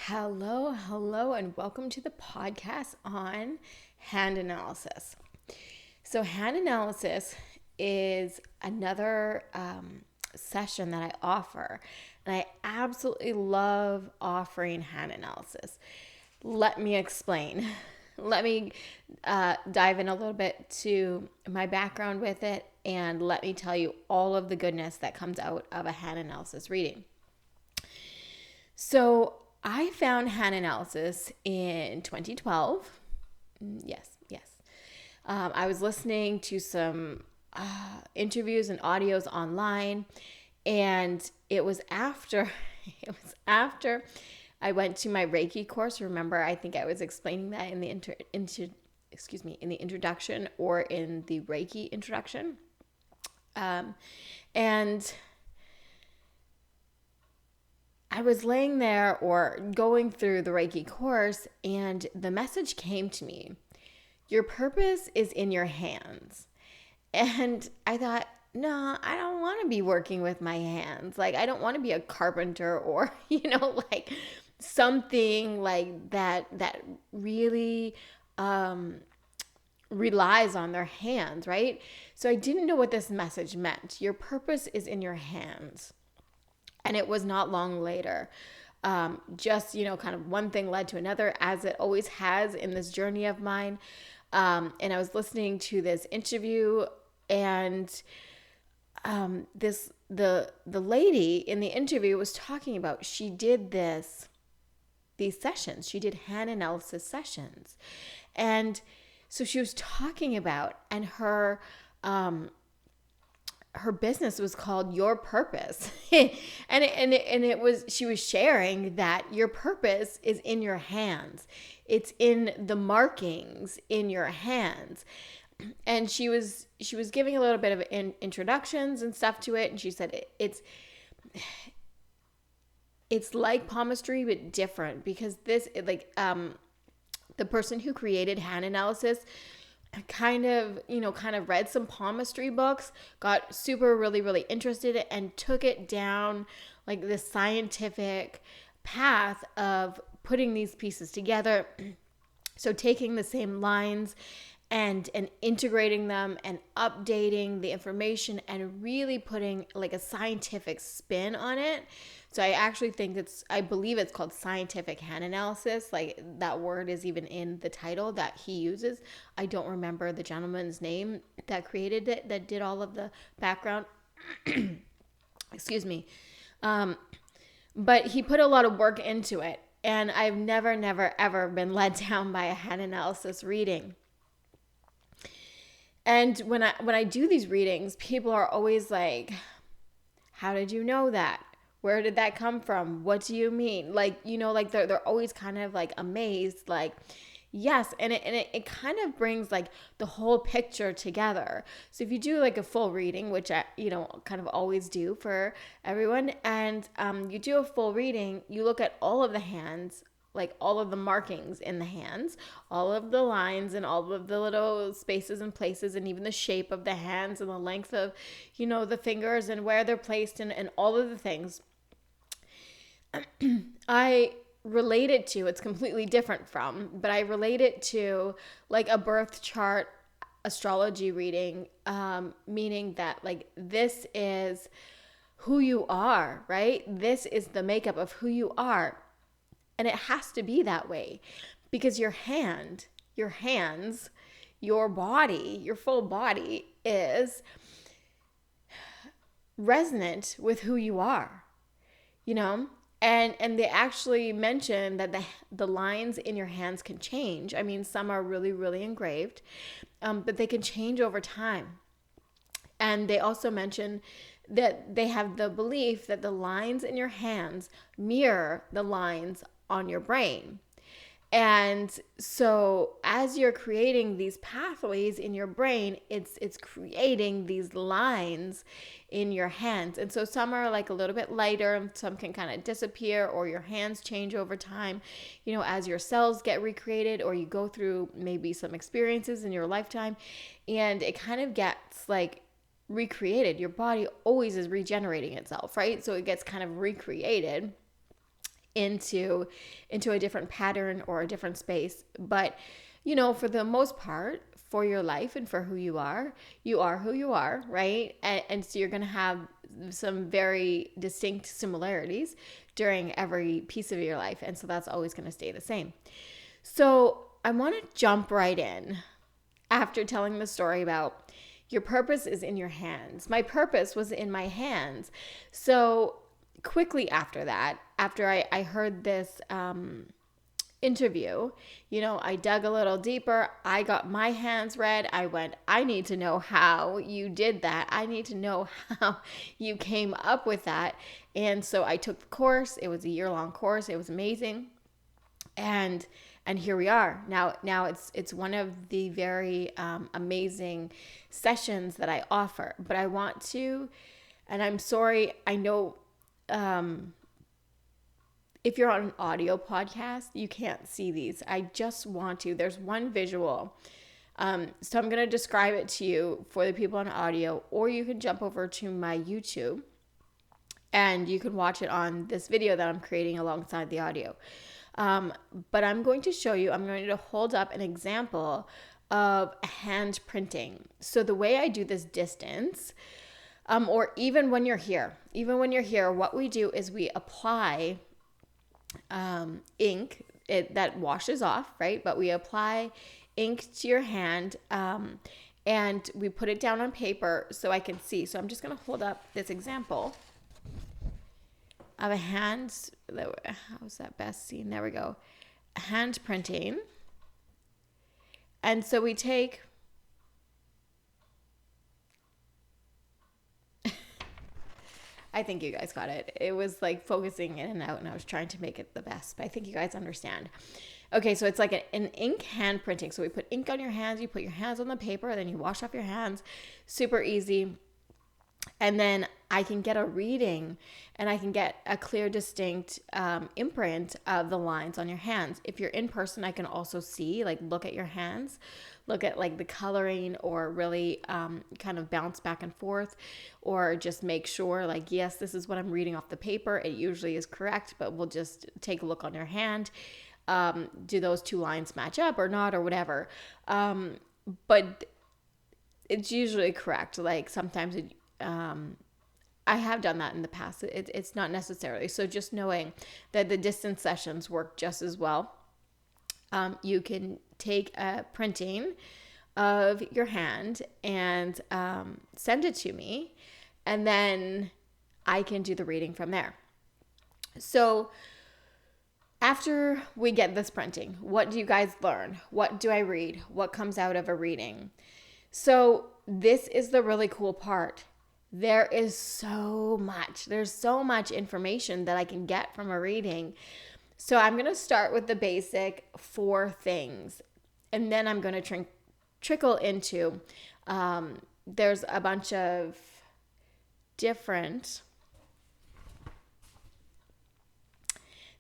Hello, and welcome to the podcast on hand analysis. So, hand analysis is another session that I offer, and I absolutely love offering hand analysis. Let me explain. Let me dive in a little bit to my background with it, and let me tell you all of the goodness that comes out of a hand analysis reading. So, I found hand analysis in 2012. Yes. I was listening to some interviews and audios online, and it was after I went to my Reiki course. Remember, I think I was explaining that in the in the introduction or in the Reiki introduction, and I was laying there or going through the Reiki course, and the message came to me: your purpose is in your hands. And I thought, no, I don't want to be working with my hands. Like, I don't want to be a carpenter or, like something like that really relies on their hands, right? So I didn't know what this message meant. Your purpose is in your hands. And it was not long later. Kind of one thing led to another, as it always has in this journey of mine. And I was listening to this interview, and the lady in the interview was talking about, she did these sessions. She did hand analysis sessions, and so she was talking about, and her business was called Your Purpose. and it was, she was sharing that your purpose is in your hands. It's in the markings in your hands. And she was giving a little bit of introductions and stuff to it, and she said it's like palmistry but different, because this the person who created hand analysis kind of read some palmistry books, got super really interested, and took it down like this scientific path of putting these pieces together. So taking the same lines and integrating them and updating the information and really putting like a scientific spin on it. So I actually think I believe it's called scientific hand analysis. Like, that word is even in the title that he uses. I don't remember the gentleman's name that created it, that did all of the background. Excuse me. But he put a lot of work into it. And I've never, ever been let down by a hand analysis reading. And when I do these readings, people are always like, how did you know that? Where did that come from? What do you mean? Like, they're always kind of like amazed, like, yes. And it kind of brings like the whole picture together. So if you do like a full reading, which I, kind of always do for everyone, and you do a full reading, you look at all of the hands, like all of the markings in the hands, all of the lines and all of the little spaces and places, and even the shape of the hands and the length of, the fingers and where they're placed, and all of the things. I relate it to, it's completely different from, but I relate it to like a birth chart astrology reading, meaning that like this is who you are, right? This is the makeup of who you are. And it has to be that way, because your hands, your body, your full body is resonant with who you are, And they actually mention that the lines in your hands can change. I mean, some are really, really engraved, but they can change over time. And they also mention that they have the belief that the lines in your hands mirror the lines on your brain. And so as you're creating these pathways in your brain, it's creating these lines in your hands. And so some are like a little bit lighter, some can kind of disappear, or your hands change over time, as your cells get recreated, or you go through maybe some experiences in your lifetime, and it kind of gets like recreated. Your body always is regenerating itself, right? So it gets kind of recreated. into a different pattern or a different space. But for the most part, for your life and for who you are who you are, right? And so you're going to have some very distinct similarities during every piece of your life, and so that's always going to stay the same. So I want to jump right in after telling the story about your purpose is in your hands. My purpose was in my hands. So quickly after that, after I heard this interview, I dug a little deeper. I got my hands read. I went, I need to know how you did that. I need to know how you came up with that. And so I took the course. It was a year-long course. It was amazing. And here we are. Now it's one of the very amazing sessions that I offer. But I want to, and I'm sorry, I know if you're on an audio podcast, you can't see these. I just want to. There's one visual. So I'm going to describe it to you for the people on audio, or you can jump over to my YouTube and you can watch it on this video that I'm creating alongside the audio. But I'm going to show you, I'm going to hold up an example of hand printing. So the way I do this distance, or even when you're here, what we do is we apply ink that washes off, right? But we apply ink to your hand, and we put it down on paper so I can see. So I'm just going to hold up this example of a hand. How's that best seen? There we go. Hand printing. And so we take I think you guys got it. It was like focusing in and out, and I was trying to make it the best, but I think you guys understand. Okay, so it's like an ink hand printing. So we put ink on your hands, you put your hands on the paper, and then you wash off your hands. Super easy. And then I can get a reading, and I can get a clear, distinct imprint of the lines on your hands. If you're in person, I can also see, like, look at your hands, look at like the coloring, or really kind of bounce back and forth, or just make sure, like, yes, this is what I'm reading off the paper. It usually is correct, but we'll just take a look on your hand. Do those two lines match up or not, or whatever? But it's usually correct. Like, sometimes I have done that in the past. It's not necessarily. So just knowing that the distance sessions work just as well. You can take a printing of your hand and send it to me, and then I can do the reading from there. So after we get this printing, what do you guys learn? What do I read? What comes out of a reading? So this is the really cool part. There's so much information that I can get from a reading. So I'm going to start with the basic 4 things, and then I'm going to trickle into, there's a bunch of different,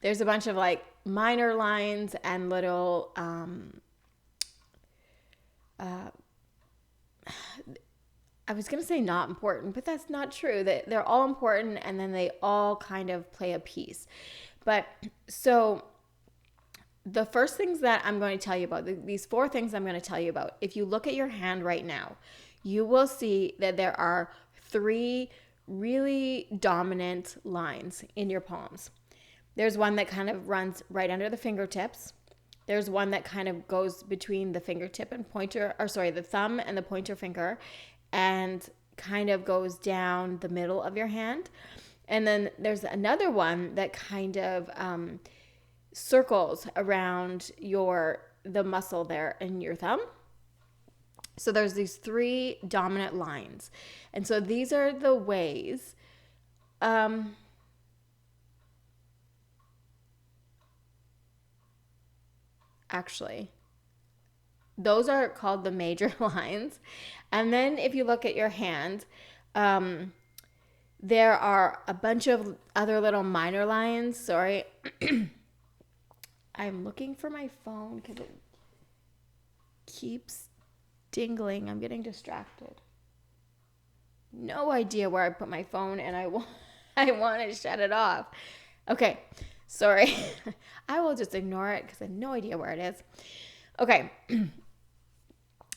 like minor lines and little, I was going to say not important, but that's not true. They're all important, and then they all kind of play a piece. But so the first things that I'm going to tell you about, these 4 things I'm going to tell you about, if you look at your hand right now, you will see that there are 3 really dominant lines in your palms. There's one that kind of runs right under the fingertips. There's one that kind of goes between the fingertip and the thumb and the pointer finger, and kind of goes down the middle of your hand. And then there's another one that kind of circles around the muscle there in your thumb. So there's these 3 dominant lines. And so these are the ways actually, those are called the major lines. And then if you look at your hand, there are a bunch of other little minor lines. Sorry. I'm looking for my phone because it keeps dingling. I'm getting distracted. No idea where I put my phone, and I want to shut it off. Okay. Sorry. I will just ignore it because I have no idea where it is. Okay.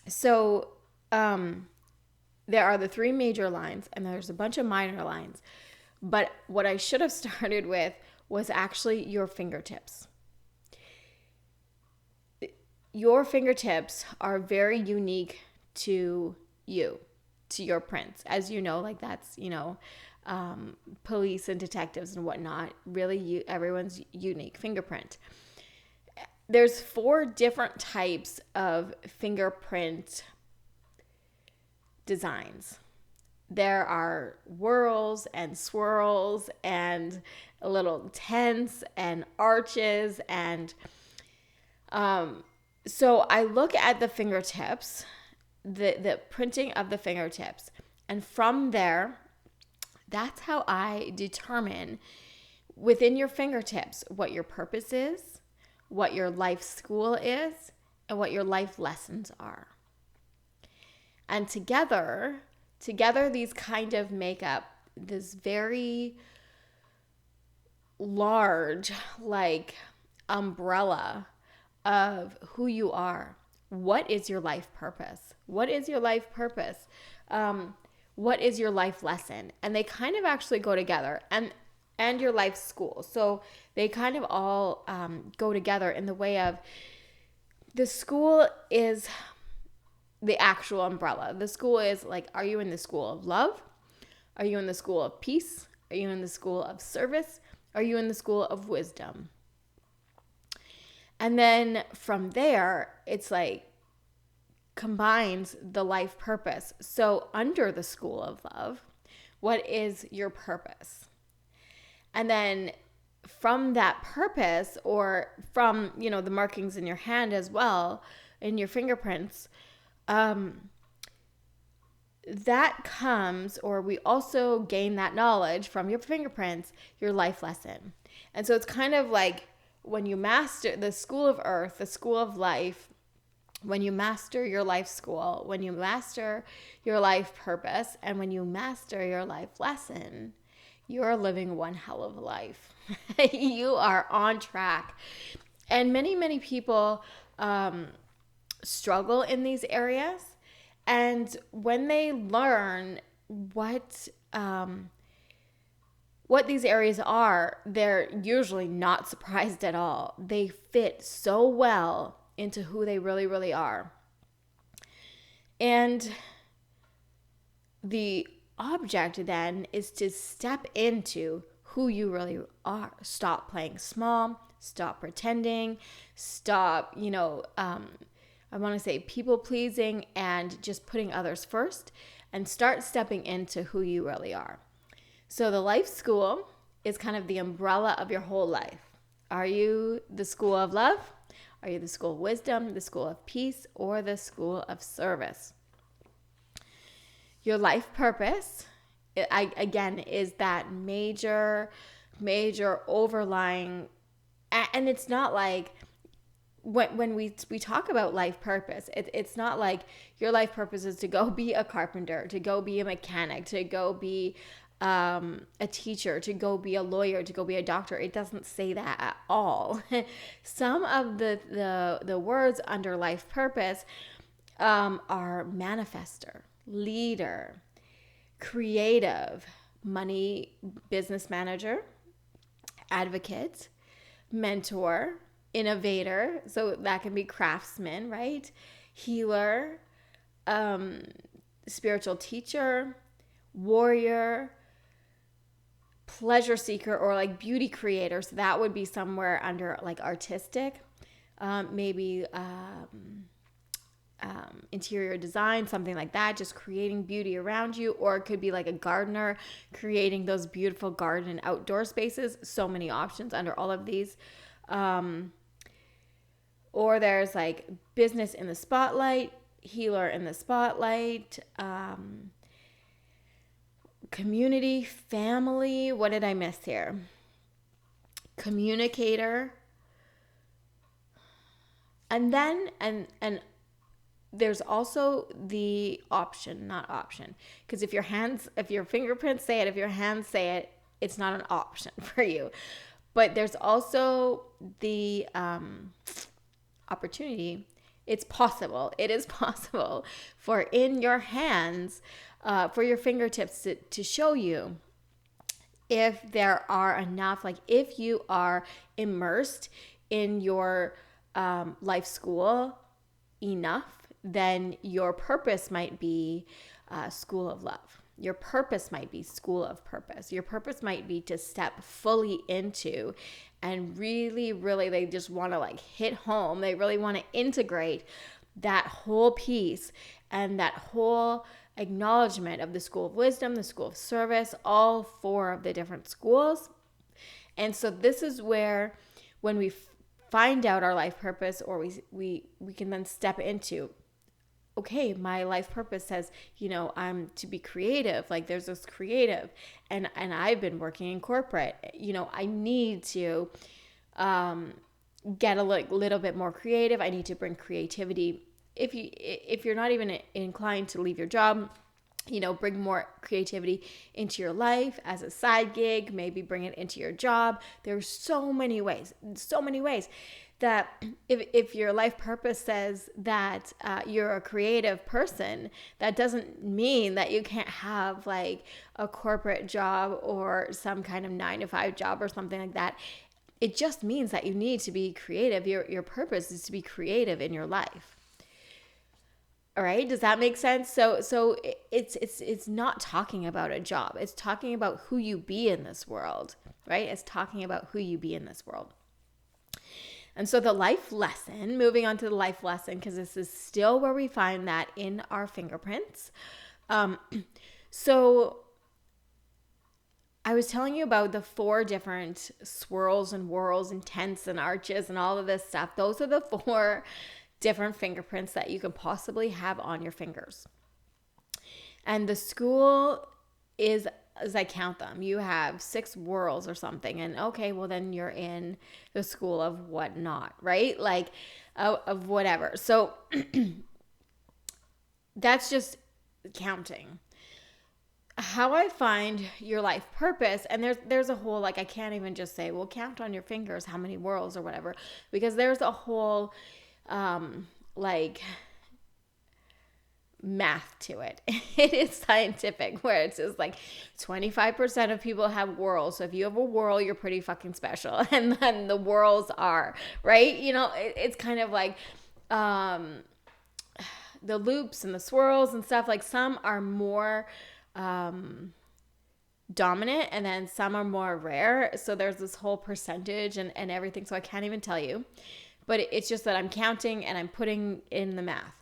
So there are the 3 major lines and there's a bunch of minor lines. But what I should have started with was actually your fingertips. Your fingertips are very unique to you, to your prints. As you know, like that's, police and detectives and whatnot, really everyone's unique fingerprint. There's 4 different types of fingerprint designs. There are whorls and swirls and little tents and arches. And so I look at the fingertips, the printing of the fingertips. And from there, that's how I determine within your fingertips what your purpose is, what your life school is, and what your life lessons are. And together these kind of make up this very large, like, umbrella of who you are. What is your life purpose? What is your life purpose? What is your life lesson? And they kind of actually go together, and your life school. So they kind of all go together in the way of the school is the actual umbrella. The school is like, are you in the school of love? Are you in the school of peace? Are you in the school of service? Are you in the school of wisdom? And then from there, it's like combines the life purpose. So under the school of love, what is your purpose? And then from that purpose, or from, the markings in your hand as well, in your fingerprints, that comes, or we also gain that knowledge from your fingerprints, your life lesson. And so it's kind of like when you master the school of earth, the school of life, when you master your life school, when you master your life purpose, and when you master your life lesson, you're living one hell of a life. You are on track. And many, many people struggle in these areas. And when they learn what these areas are, they're usually not surprised at all. They fit so well into who they really, really are. And the object then is to step into who you really are. Stop playing small, stop pretending, stop, I want to say people pleasing and just putting others first, and start stepping into who you really are. So the life school is kind of the umbrella of your whole life. Are you the school of love? Are you the school of wisdom, the school of peace, or the school of service? Your life purpose, again, is that major overlying, and it's not like when we talk about life purpose, it's not like your life purpose is to go be a carpenter, to go be a mechanic, to go be a teacher, to go be a lawyer, to go be a doctor. It doesn't say that at all. Some of the words under life purpose are manifester, leader, creative, money, business manager, advocate, mentor, innovator. So that can be craftsman, right? Healer, spiritual teacher, warrior, pleasure seeker, or like beauty creator. So that would be somewhere under like artistic, maybe interior design, something like that, just creating beauty around you. Or it could be like a gardener, creating those beautiful garden and outdoor spaces. So many options under all of these. Or there's like business in the spotlight, healer in the spotlight, community, family. What did I miss here? Communicator. And then, and there's also the not option. Because if your fingerprints say it, if your hands say it, it's not an option for you. But there's also the opportunity. It's possible. It is possible for in your hands, for your fingertips to show you if there are enough, like if you are immersed in your life school enough, then your purpose might be school of love. Your purpose might be school of purpose. Your purpose might be to step fully into and really, really, they just want to like hit home. They really want to integrate that whole piece and that whole acknowledgement of the school of wisdom, the school of service, all four of the different schools. And so this is where when we find out our life purpose, or we can then step into, okay, my life purpose says, I'm to be creative. Like there's this creative, and I've been working in corporate. I need to get a little bit more creative. I need to bring creativity. If you're not even inclined to leave your job, bring more creativity into your life as a side gig, maybe bring it into your job. There's so many ways that if your life purpose says that you're a creative person, that doesn't mean that you can't have like a corporate job or some kind of 9-to-5 job or something like that. It just means that you need to be creative. Your purpose is to be creative in your life. All right, does that make sense? So it's not talking about a job. It's talking about who you be in this world, right? It's talking about who you be in this world. And so the life lesson, moving on to the life lesson, because this is still where we find that in our fingerprints. So I was telling you about the 4 different swirls and whorls and tents and arches and all of this stuff. Those are the 4 different fingerprints that you could possibly have on your fingers. And the school is, as I count them, you have 6 whorls or something. And okay, well then you're in the school of whatnot, right? Like of whatever. So that's just counting. How I find your life purpose, and there's a whole, like I can't even just say, well, count on your fingers how many whorls or whatever, because there's a whole like math to it. It is scientific, where it's just like 25% of people have whorls. So if you have a whorl, you're pretty fucking special. And then the whorls are, right? It's kind of like the loops and the swirls and stuff. Like some are more dominant, and then some are more rare. So there's this whole percentage and everything. So I can't even tell you. But it's just that I'm counting and I'm putting in the math.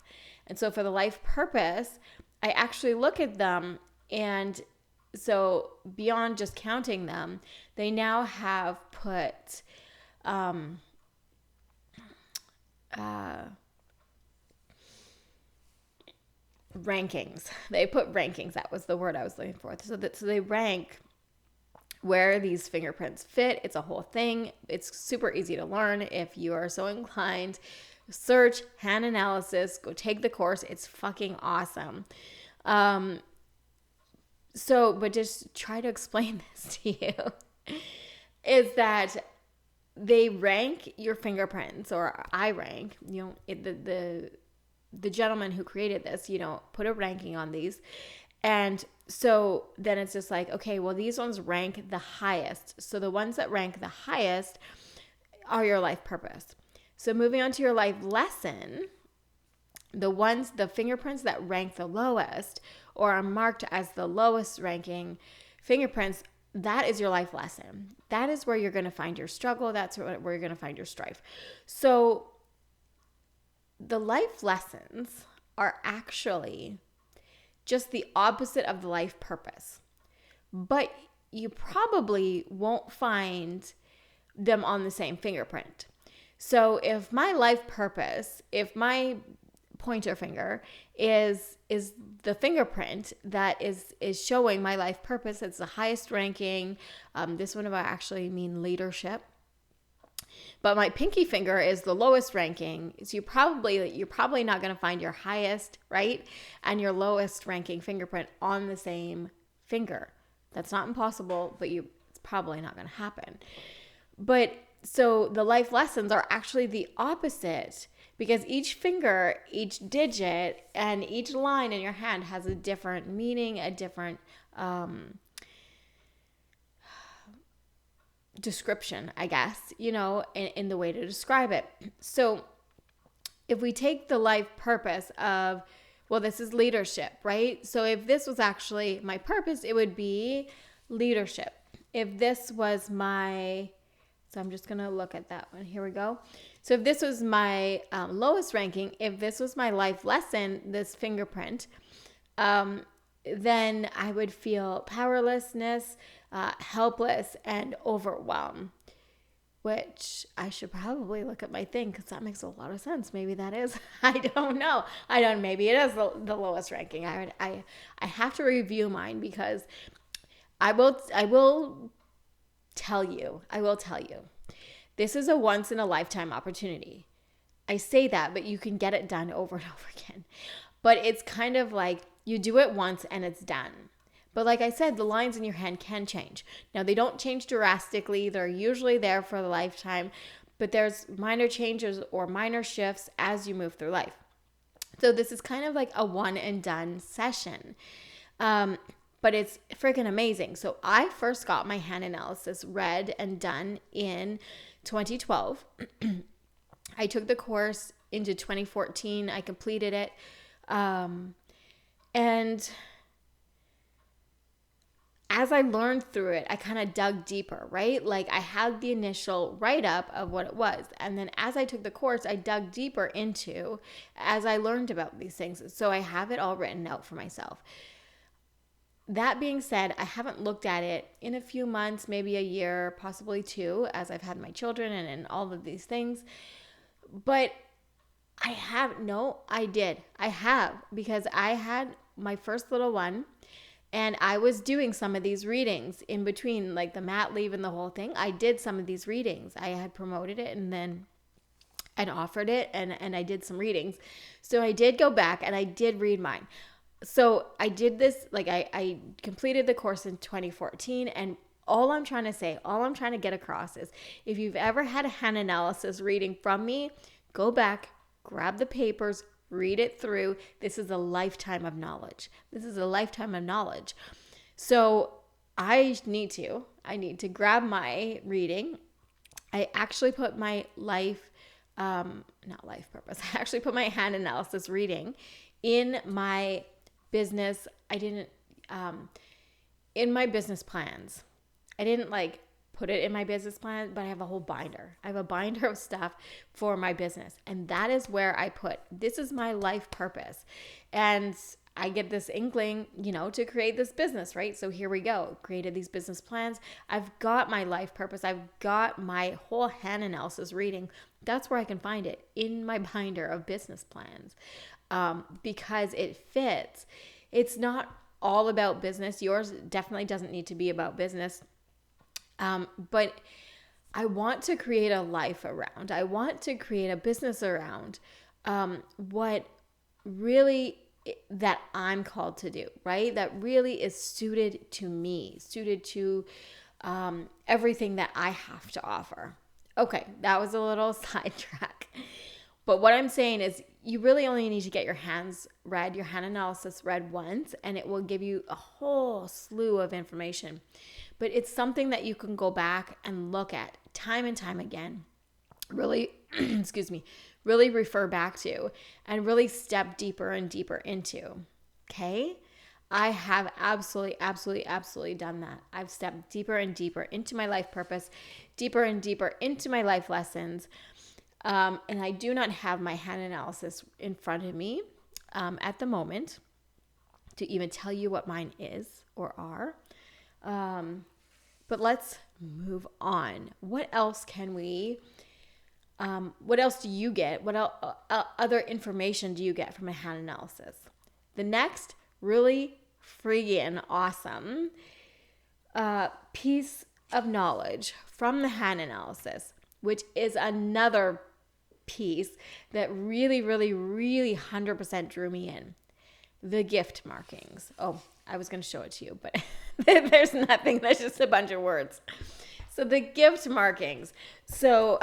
And so for the life purpose, I actually look at them, and so beyond just counting them, they now have put rankings. They put rankings. That was the word I was looking for. So they rank where these fingerprints fit. It's a whole thing. It's super easy to learn if you are so inclined. Search hand analysis, go take the course. It's fucking awesome. But just try to explain this to you, is that they rank your fingerprints, or I rank, the gentleman who created this, put a ranking on these. And so then it's just like, okay, well, these ones rank the highest. So the ones that rank the highest are your life purpose. So moving on to your life lesson, the fingerprints that rank the lowest or are marked as the lowest ranking fingerprints, that is your life lesson. That is where you're going to find your struggle. That's where you're going to find your strife. So the life lessons are actually just the opposite of the life purpose. But you probably won't find them on the same fingerprint. So if my life purpose, if my pointer finger is the fingerprint that is showing my life purpose, it's the highest ranking. This one would actually mean leadership. But my pinky finger is the lowest ranking. So you're probably not going to find your highest, right, and your lowest ranking fingerprint on the same finger. That's not impossible, but it's probably not going to happen. But so the life lessons are actually the opposite, because each finger, each digit, and each line in your hand has a different meaning, a different description, I guess, in the way to describe it. So if we take the life purpose of, well, this is leadership, right? So if this was actually my purpose, it would be leadership. If this was so I'm just going to look at that one. Here we go. So if this was my lowest ranking, if this was my life lesson, this fingerprint, then I would feel powerlessness, helpless, and overwhelmed, which I should probably look at my thing, because that makes a lot of sense. Maybe that is, I don't know. Maybe it is the lowest ranking. I have to review mine, because I will tell you, this is a once in a lifetime opportunity. I say that, but you can get it done over and over again. But it's kind of like you do it once and it's done. But like I said, the lines in your hand can change. Now, they don't change drastically. They're usually there for the lifetime, but there's minor changes or minor shifts as you move through life. So this is kind of like a one and done session. But it's freaking amazing. So I first got my hand analysis read and done in 2012. I took the course into 2014. I completed it. And as I learned through it, I kind of dug deeper, right? Like I had the initial write-up of what it was. And then as I took the course, I dug deeper into as I learned about these things. So I have it all written out for myself. That being said, I haven't looked at it in a few months, maybe a year, possibly 2, as I've had my children and all of these things. But I have, because I had my first little one, and I was doing some of these readings in between, like the mat leave and the whole thing. I did some of these readings. I had promoted it and then and offered it, and I did some readings. So I did go back and I did read mine. So I did this, like I completed the course in 2014, and all I'm trying to get across is, if you've ever had a hand analysis reading from me, go back, grab the papers, read it through. This is a lifetime of knowledge. So I need to grab my reading. I actually put my not life purpose. I actually put my hand analysis reading in my business. In my business plans. I didn't put it in my business plan, but I have a whole binder. I have a binder of stuff for my business. And that is where I put, this is my life purpose. And I get this inkling, to create this business, right? So here we go. Created these business plans. I've got my life purpose. I've got my whole hand analysis reading. That's where I can find it, in my binder of business plans, because it fits. It's not all about business. Yours definitely doesn't need to be about business. But I want to create a life around. I want to create a business around what really that I'm called to do, right? That really is suited to me, suited to everything that I have to offer. Okay, that was a little sidetrack. But what I'm saying is, you really only need to get your hand analysis read once, and it will give you a whole slew of information. But it's something that you can go back and look at time and time again. Really, really refer back to, and really step deeper and deeper into. Okay? I have absolutely done that. I've stepped deeper and deeper into my life purpose, deeper and deeper into my life lessons. And I do not have my hand analysis in front of me at the moment to even tell you what mine is or are. But let's move on. What else what else do you get? What other information do you get from a hand analysis? The next really freaking awesome piece of knowledge from the hand analysis, which is another piece that really 100% drew me in. The gift markings. Oh, I was going to show it to you, but there's nothing. There's just a bunch of words. So the gift markings. So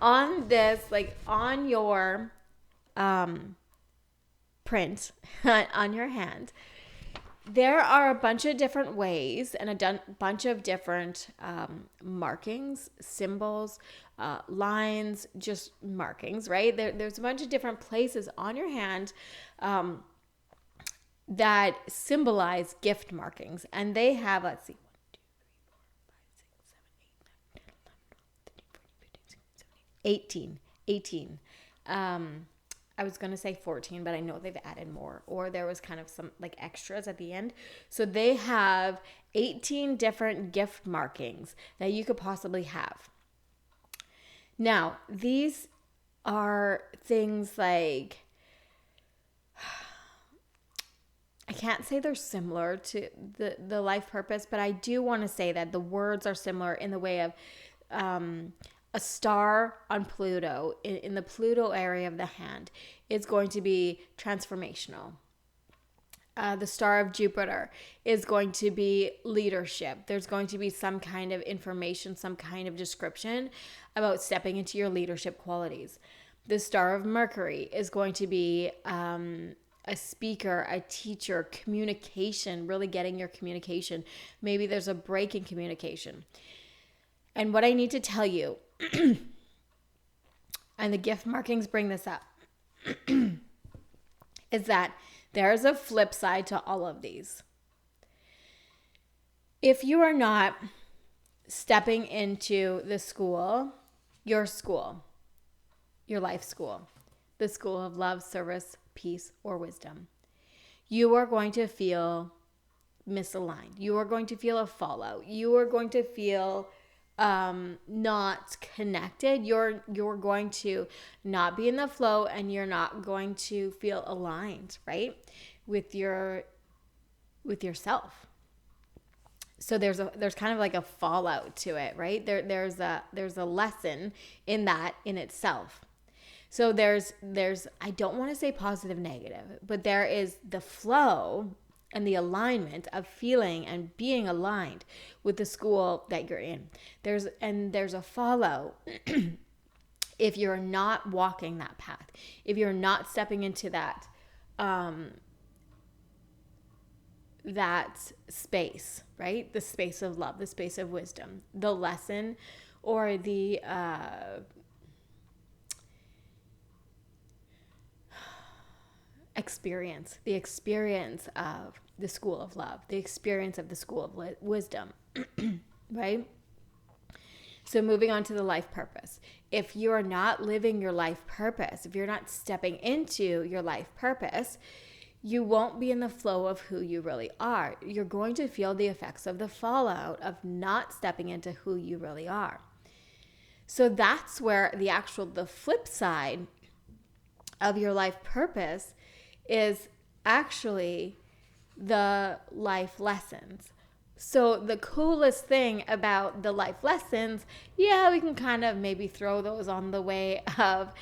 on this, like on your print on your hand, there are a bunch of different ways and a bunch of different markings, symbols, lines, just markings, right? There's a bunch of different places on your hand that symbolize gift markings. And they have, let's see, 18. I was going to say 14, but I know they've added more, or there was kind of some like extras at the end. So they have 18 different gift markings that you could possibly have. Now, these are things like, I can't say they're similar to the life purpose, but I do want to say that the words are similar in the way of a star on Pluto, in the Pluto area of the hand, is going to be transformational. The star of Jupiter is going to be leadership. There's going to be some kind of information, some kind of description about stepping into your leadership qualities. The star of Mercury is going to be a speaker, a teacher, communication, really getting your communication. Maybe there's a break in communication. And what I need to tell you, and the gift markings bring this up, is that there's a flip side to all of these. If you are not stepping into the school, your life school, the school of love, service, peace, or wisdom, you are going to feel misaligned. You are going to feel a fallout. You are going to feel not connected. You're going to not be in the flow, and you're not going to feel aligned, right, with yourself. So there's kind of like a fallout to it, right? There's a lesson in that in itself. So there's I don't want to say positive, negative, but there is the flow and the alignment of feeling and being aligned with the school that you're in. There's a fallout if you're not walking that path, if you're not stepping into that that space, right? The space of love, the space of wisdom, the lesson, or the experience of the school of love, the experience of the school of wisdom, right? So moving on to the life purpose. If you're not living your life purpose, if you're not stepping into your life purpose, you won't be in the flow of who you really are. You're going to feel the effects of the fallout of not stepping into who you really are. So that's where the flip side of your life purpose is actually the life lessons. So the coolest thing about the life lessons, yeah, we can kind of maybe throw those on the way of,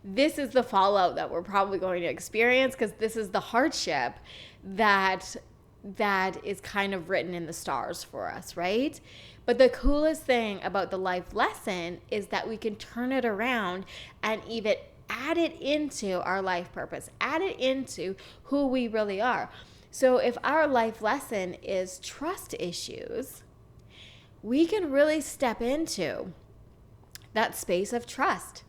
this is the fallout that we're probably going to experience, because this is the hardship that is kind of written in the stars for us, right? But the coolest thing about the life lesson is that we can turn it around and even add it into our life purpose, add it into who we really are. So if our life lesson is trust issues, we can really step into that space of trust.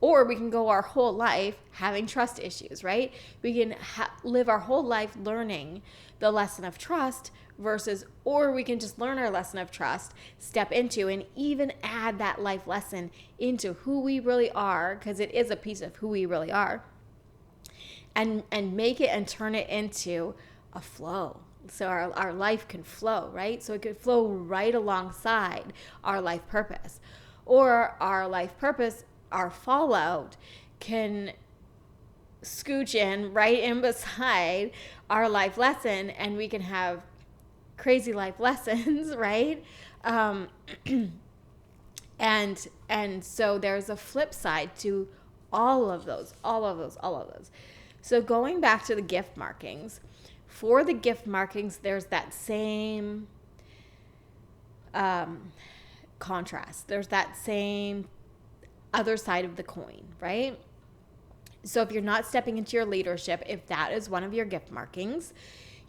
Or we can go our whole life having trust issues, right? We can live our whole life learning the lesson of trust or we can just learn our lesson of trust, step into, and even add that life lesson into who we really are, because it is a piece of who we really are, and make it and turn it into a flow. So our life can flow, right? So it could flow right alongside our life purpose. Or our life purpose, our fallout, can scooch in right in beside our life lesson, and we can have crazy life lessons, right? And so there's a flip side to all of those. So going back to the gift markings, for the gift markings, there's that same contrast. There's that same other side of the coin, right? So if you're not stepping into your leadership, if that is one of your gift markings,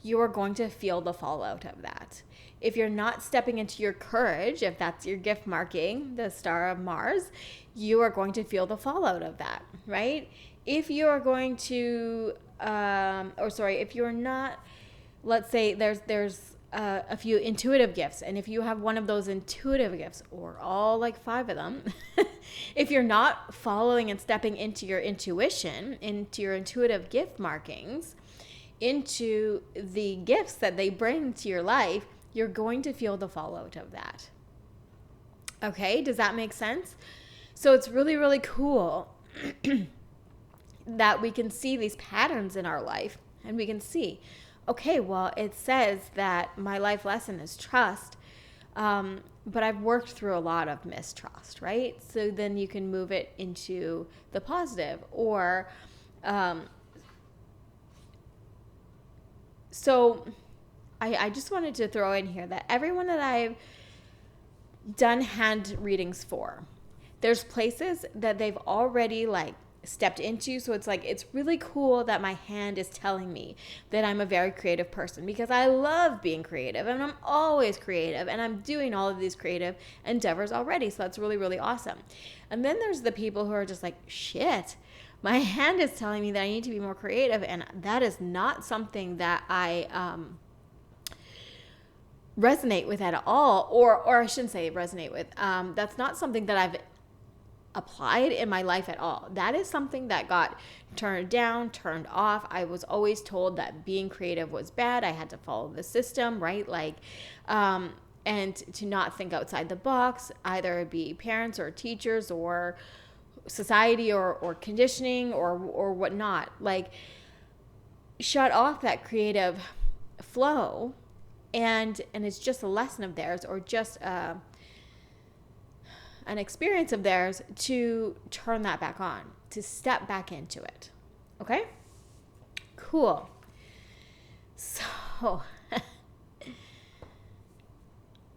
you are going to feel the fallout of that. If you're not stepping into your courage, if that's your gift marking, the star of Mars, you are going to feel the fallout of that, right? If you are going to, if you're not, let's say there's a few intuitive gifts, and if you have one of those intuitive gifts, or all like 5 of them, if you're not following and stepping into your intuition, into your intuitive gift markings, into the gifts that they bring to your life, you're going to feel the fallout of that. Okay, does that make sense? So it's really, really cool that we can see these patterns in our life, and we can see, okay, well, it says that my life lesson is trust, but I've worked through a lot of mistrust, right? So then you can move it into the positive, or so I just wanted to throw in here that everyone that I've done hand readings for, there's places that they've already like stepped into. So it's like, it's really cool that my hand is telling me that I'm a very creative person, because I love being creative, and I'm always creative, and I'm doing all of these creative endeavors already. So that's really, really awesome. And then there's the people who are just like, shit, my hand is telling me that I need to be more creative. And that is not something that I resonate with at all, or I shouldn't say resonate with. That's not something that I've applied in my life at all. That is something that got turned down, turned off. I was always told that being creative was bad. I had to follow the system, right? Like, and to not think outside the box, either it be parents or teachers or society or conditioning or whatnot. Like, shut off that creative flow, and it's just a lesson of theirs, or just an experience of theirs, to turn that back on, to step back into it. Okay? Cool. So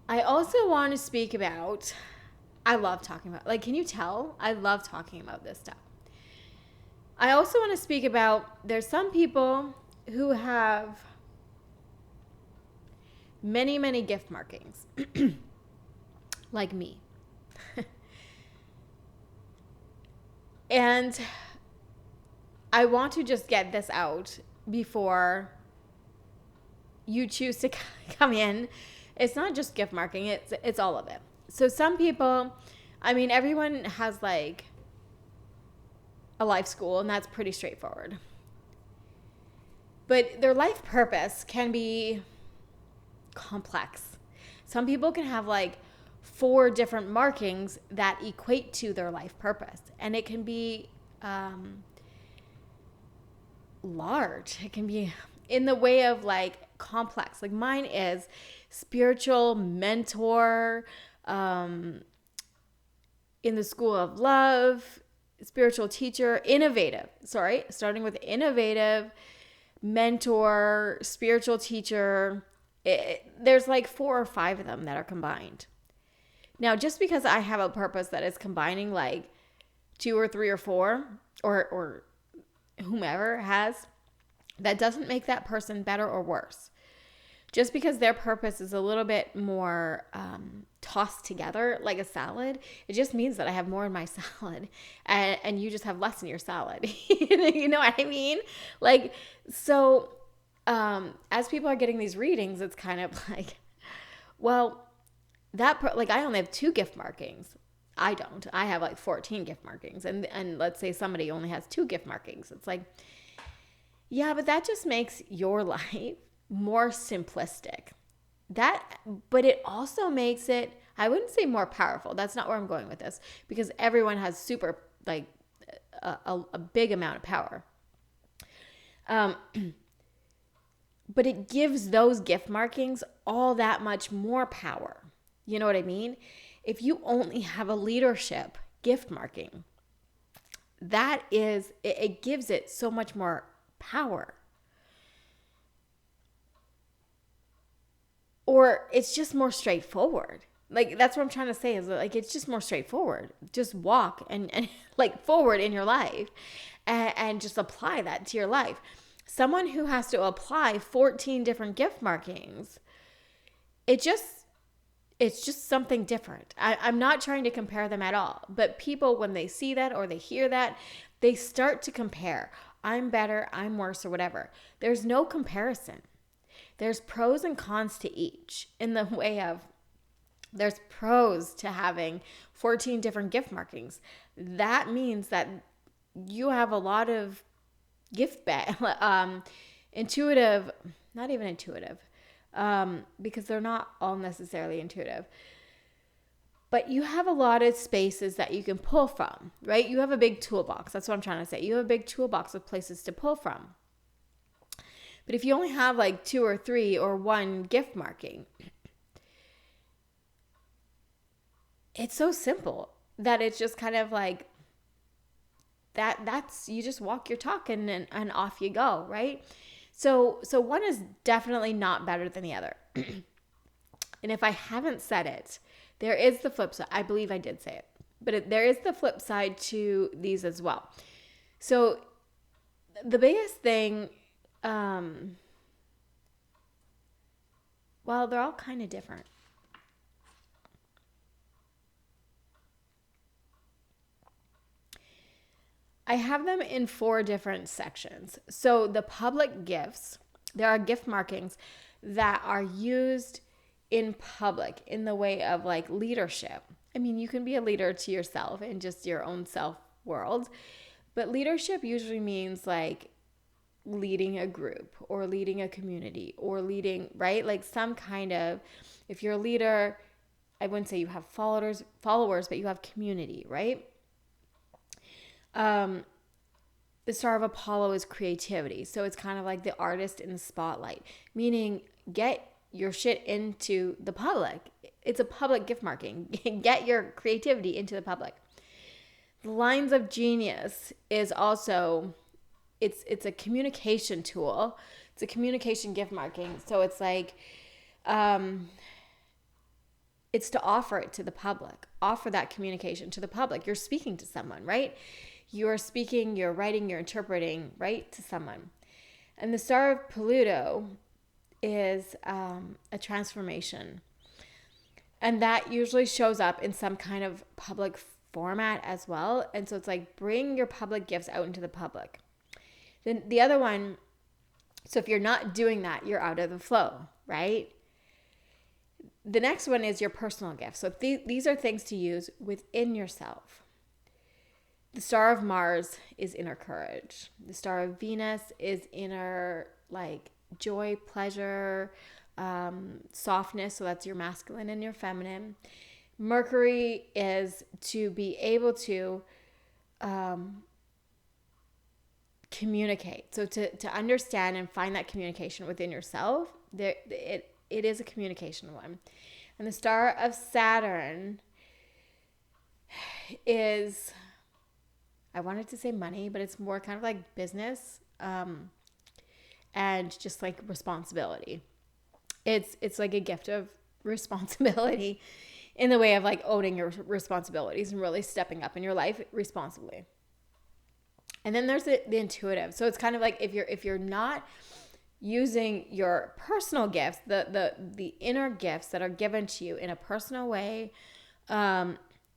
I also want to speak about, I love talking about, like, can you tell? I love talking about this stuff. I also want to speak about, there's some people who have many, many gift markings, like me. And I want to just get this out before you choose to come in. It's not just gift marking, it's all of it. So some people, I mean, everyone has like a life school, and that's pretty straightforward. But their life purpose can be complex. Some people can have like 4 different markings that equate to their life purpose, and it can be large. It can be in the way of like complex. Like mine is spiritual mentor, in the school of love, spiritual teacher, starting with innovative, mentor, spiritual teacher. There's like 4 or 5 of them that are combined. Now, just because I have a purpose that is combining like 2 or 3 or 4, or whomever has, that doesn't make that person better or worse. Just because their purpose is a little bit more tossed together like a salad, it just means that I have more in my salad, and you just have less in your salad. You know what I mean? Like, so as people are getting these readings, it's kind of like, well, like I only have 2 gift markings. I don't. I have like 14 gift markings. And let's say somebody only has 2 gift markings. It's like, yeah, but that just makes your life more simplistic. But it also makes it, I wouldn't say more powerful. That's not where I'm going with this, because everyone has super, like, a big amount of power. But it gives those gift markings all that much more power. You know what I mean? If you only have a leadership gift marking, it gives it so much more power. Or it's just more straightforward. like, that's what I'm trying to say is like, it's just more straightforward. Just walk and like forward in your life and just apply that to your life. Someone who has to apply 14 different gift markings, it's just something different. I'm not trying to compare them at all. But people, when they see that or they hear that, they start to compare. I'm better, I'm worse, or whatever. There's no comparison. There's pros and cons to each, in the way of there's pros to having 14 different gift markings. That means that you have a lot of intuitive, not even intuitive, because they're not all necessarily intuitive. But you have a lot of spaces that you can pull from, right? You have a big toolbox. That's what I'm trying to say. You have a big toolbox of places to pull from. But if you only have like 2 or 3 or 1 gift marking, it's so simple that it's just kind of like that's you just walk your talk and off you go, right? So one is definitely not better than the other. And if I haven't said it, there is the flip side. I believe I did say it, but there is the flip side to these as well. So the biggest thing, well, they're all kind of different. I have them in 4 different sections. So the public gifts, there are gift markings that are used in public in the way of like leadership. I mean, you can be a leader to yourself in just your own self world, but leadership usually means like leading a group or leading a community or leading, right? Like some kind of, if you're a leader, I wouldn't say you have followers, but you have community, right? The Star of Apollo is creativity. So it's kind of like the artist in the spotlight, meaning get your shit into the public. It's a public gift marking. Get your creativity into the public. The Lines of Genius is also, it's a communication tool. It's a communication gift marking. So it's like, it's to offer it to the public. Offer that communication to the public. You're speaking to someone, right? You're speaking, you're writing, you're interpreting, right, to someone. And the Star of Pluto is a transformation. And that usually shows up in some kind of public format as well. And so it's like, bring your public gifts out into the public. Then the other one, so if you're not doing that, you're out of the flow, right? The next one is your personal gifts. So these are things to use within yourself. The Star of Mars is inner courage. The Star of Venus is inner, like, joy, pleasure, softness. So that's your masculine and your feminine. Mercury is to be able to communicate. So to understand and find that communication within yourself. It is a communication one. And the Star of Saturn is, I wanted to say money, but it's more kind of like business and just like responsibility. It's like a gift of responsibility in the way of like owning your responsibilities and really stepping up in your life responsibly. And then there's the intuitive. So it's kind of like if you're not using your personal gifts, the inner gifts that are given to you in a personal way,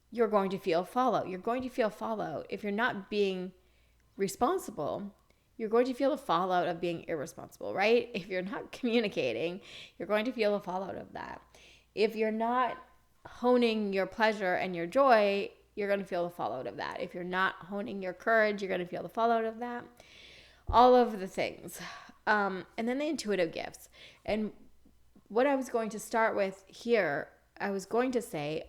you're going to feel fallout. You're going to feel fallout. If you're not being responsible, you're going to feel the fallout of being irresponsible, right? If you're not communicating, you're going to feel the fallout of that. If you're not honing your pleasure and your joy, you're going to feel the fallout of that. If you're not honing your courage, you're going to feel the fallout of that. All of the things. And then the intuitive gifts. And what I was going to start with here, I was going to say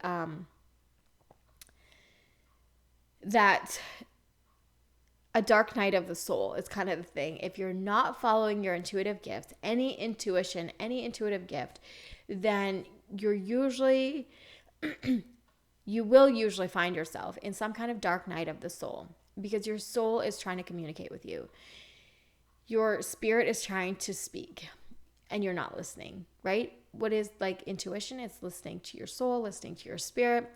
that a dark night of the soul is kind of the thing. If you're not following your intuitive gifts, any intuition, any intuitive gift, then you're usually, you will usually find yourself in some kind of dark night of the soul because your soul is trying to communicate with you. Your spirit is trying to speak. and you're not listening, right? What is like intuition? It's listening to your soul, listening to your spirit.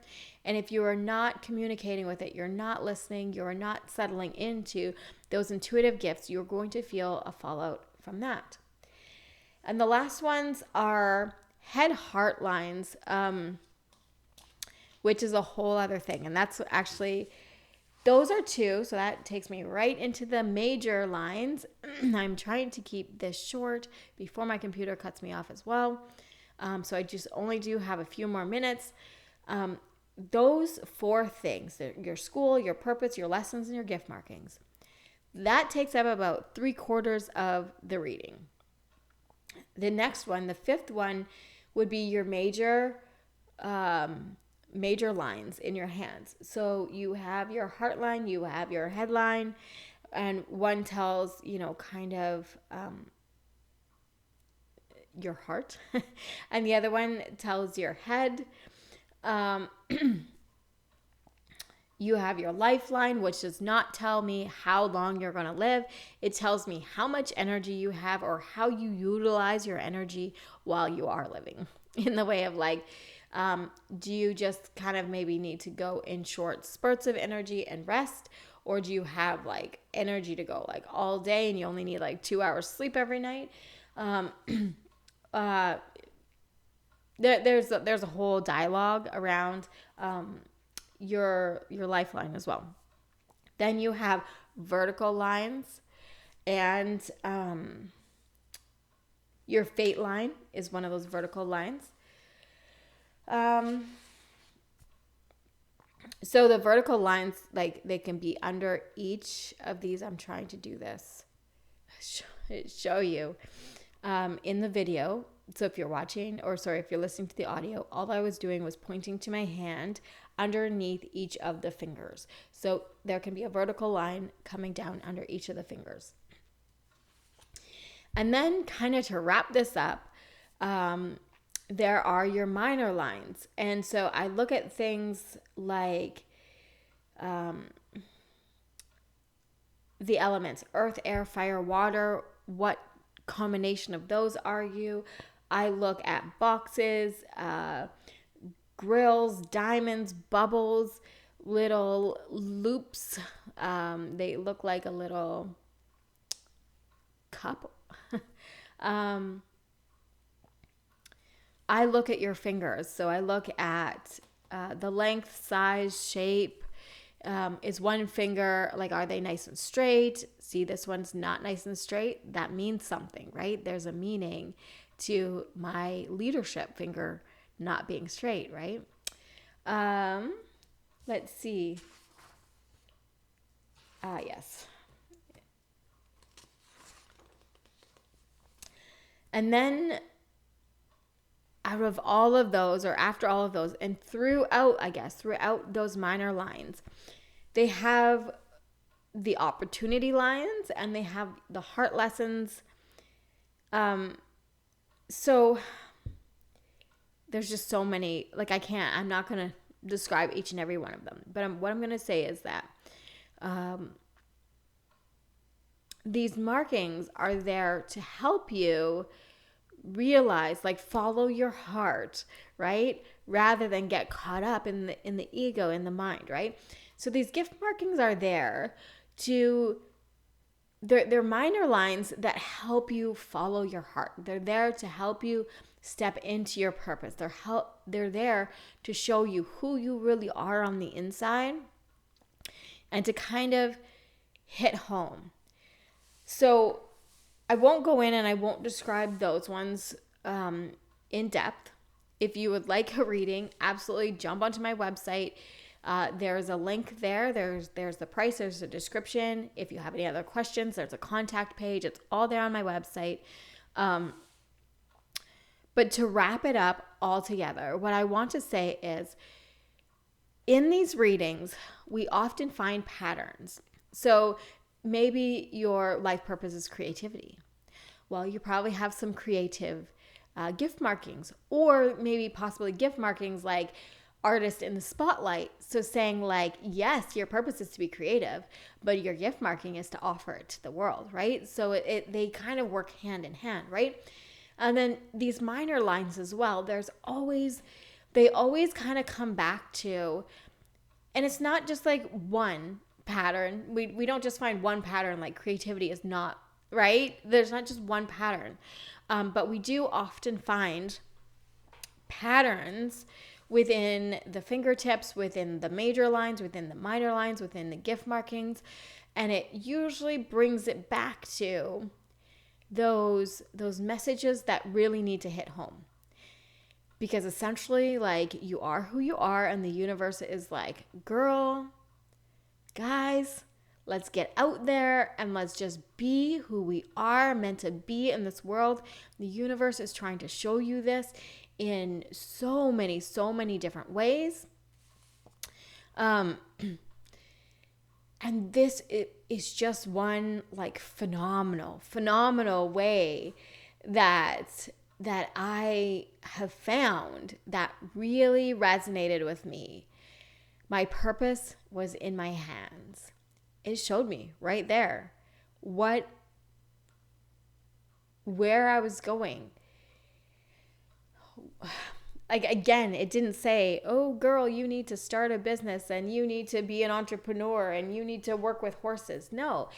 And if you are not communicating with it, you're not listening, you're not settling into those intuitive gifts, you're going to feel a fallout from that. And the last ones are head heart lines, which is a whole other thing. And that's actually, those are two. So that takes me right into the major lines. I'm trying to keep this short before my computer cuts me off as well. So I just only do have a few more minutes. Those four things, your school, your purpose, your lessons, and your gift markings, that takes up about 3/4 of the reading. The next one, the fifth one, would be your major lines in your hands. So you have your heart line, you have your headline, and one tells, kind of your heart, and the other one tells your head. You have your lifeline, which does not tell me how long you're going to live. It tells me how much energy you have or how you utilize your energy while you are living, in the way of like, do you just kind of maybe need to go in short spurts of energy and rest? Or do you have like energy to go like all day and you only need like 2 hours sleep every night? There's a whole dialogue around your lifeline as well. Then you have vertical lines, and your fate line is one of those vertical lines. So the vertical lines, like they can be under each of these. I'm trying to do this, show you in the video. So if you're watching, if you're listening to the audio, all I was doing was pointing to my hand underneath each of the fingers. So there can be a vertical line coming down under each of the fingers. And then kind of to wrap this up, there are your minor lines. And so I look at things like the elements, earth, air, fire, water. What combination of those are you? I look at boxes, grills, diamonds, bubbles, little loops. They look like a little cup. I look at your fingers. So I look at the length, size, shape. Is one finger, like, are they nice and straight? See, this one's not nice and straight. That means something, right? There's a meaning to my leadership finger not being straight, right? Let's see. Yes. And then out of all of those, or after all of those, and throughout those minor lines, they have the opportunity lines and they have the heart lessons. So there's just so many, like I'm not going to describe each and every one of them, but what I'm going to say is that these markings are there to help you realize, like, follow your heart, right? Rather than get caught up in the ego, in the mind, right? So these gift markings are there they're minor lines that help you follow your heart. They're there to help you step into your purpose. They're there to show you who you really are on the inside and to kind of hit home. So I won't go in and I won't describe those ones in depth. If you would like a reading, absolutely jump onto my website. There's a link there. There's the price. There's a description. If you have any other questions, there's a contact page. It's all there on my website. But to wrap it up all together, what I want to say is, in these readings, we often find patterns. So maybe your life purpose is creativity. Well, you probably have some creative gift markings, or maybe possibly gift markings like artist in the spotlight. So saying like, yes, your purpose is to be creative, but your gift marking is to offer it to the world, right? So they kind of work hand in hand, right? And then these minor lines as well, they always kind of come back to, and it's not just like one pattern. We don't just find one pattern, like creativity is not, right? There's not just one pattern. But we do often find patterns within the fingertips, within the major lines, within the minor lines, within the gift markings. And it usually brings it back to those messages that really need to hit home. Because essentially, like, you are who you are, and the universe is like, girl, guys, let's get out there and let's just be who we are meant to be in this world. The universe is trying to show you this in so many different ways. And this is just one like phenomenal way that I have found that really resonated with me. My purpose was in my hands. It showed me right there where I was going. Like, again, it didn't say, oh girl, you need to start a business and you need to be an entrepreneur and you need to work with horses. No,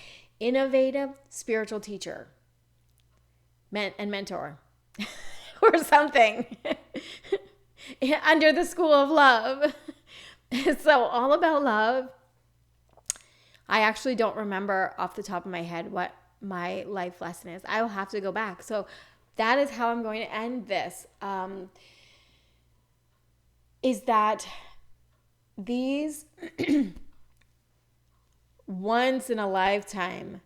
innovative spiritual teacher and mentor or something under the school of love. So all about love. I actually don't remember off the top of my head what my life lesson is. I will have to go back. So that is how I'm going to end this. Is that these once in a lifetime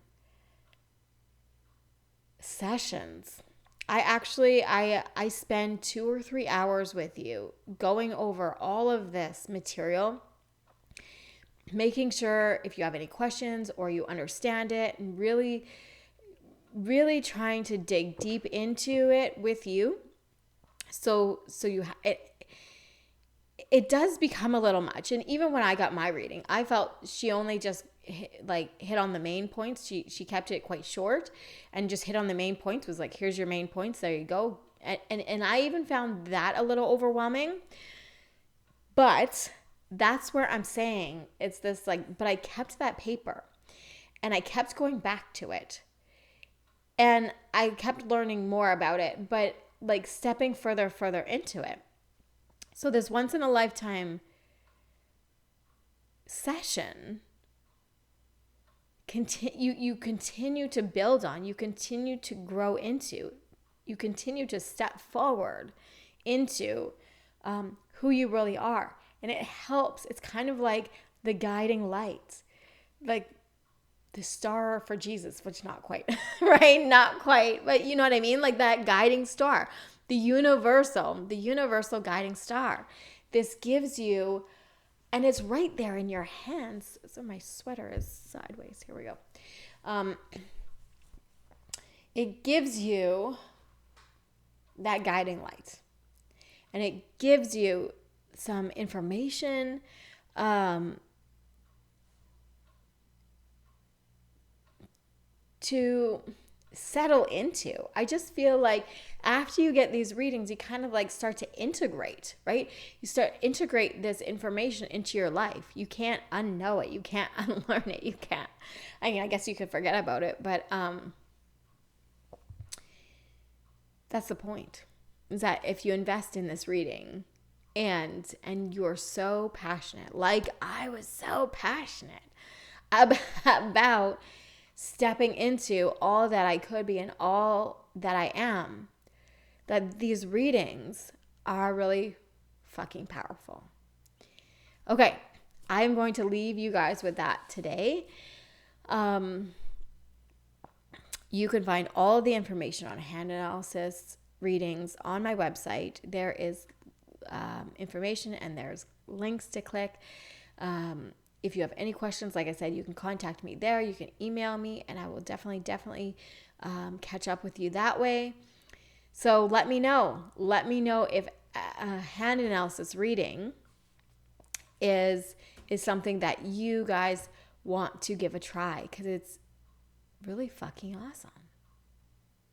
sessions, I spend 2 or 3 hours with you going over all of this material, making sure if you have any questions or you understand it, and really trying to dig deep into it with you. So you it does become a little much. And even when I got my reading, I felt she only just hit on the main points. She kept it quite short and just hit on the main points, was like, here's your main points. There you go. And I even found that a little overwhelming. But that's where I'm saying it's this like, but I kept that paper and I kept going back to it. And I kept learning more about it, but like stepping further into it. So this once in a lifetime session, you continue to build on, you continue to grow into, you continue to step forward into who you really are. And it helps. It's kind of like the guiding light, like the star for Jesus, which not quite, right? Not quite, but you know what I mean? Like that guiding star. The universal guiding star. This gives you, and it's right there in your hands. So my sweater is sideways. Here we go. It gives you that guiding light. And it gives you some information, to settle into. I just feel like after you get these readings, you kind of like start to integrate, right? You start integrate this information into your life. You can't unknow it. You can't unlearn it. You can't, I mean, I guess you could forget about it, but that's the point. Is that if you invest in this reading and you're so passionate, like I was so passionate about stepping into all that I could be and all that I am, that these readings are really fucking powerful. Okay, I'm going to leave you guys with that today. You can find all the information on hand analysis readings on my website. There is information and there's links to click. If you have any questions, like I said, you can contact me there. You can email me, and I will definitely catch up with you that way. So let me know. Let me know if a hand analysis reading is something that you guys want to give a try, because it's really fucking awesome.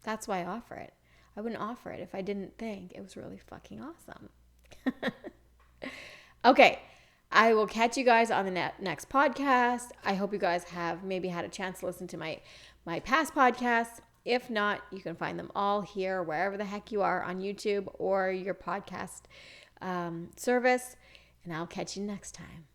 That's why I offer it. I wouldn't offer it if I didn't think it was really fucking awesome. Okay. I will catch you guys on the next podcast. I hope you guys have maybe had a chance to listen to my past podcasts. If not, you can find them all here, wherever the heck you are, on YouTube or your podcast service. And I'll catch you next time.